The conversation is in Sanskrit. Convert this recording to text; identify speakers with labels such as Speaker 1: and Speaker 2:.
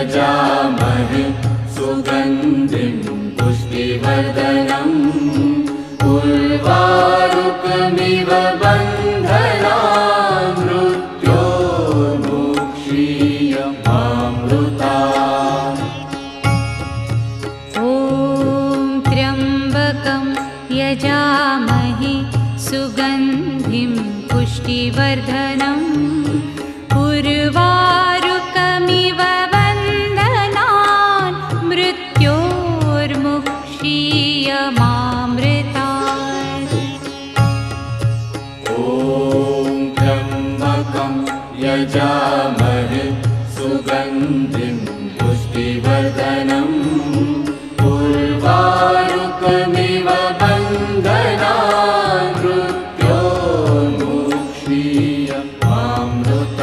Speaker 1: यजामहे सुगन्धिं पुष्टिवर्धनम् उर्वारुकमिव बन्धनान् मृत्योर्मुक्षीयमामृतात्।
Speaker 2: ॐ त्र्यम्बकं यजामहे सुगन्धिं पुष्टिवर्धनम् उर्वारुकमिव बन्धनान् मृत्योर्मुक्षीयमामृतात्।
Speaker 1: ॐ त्र्यम्बकं यजामहे सुगन्धिं पुष्टिवर्धनम्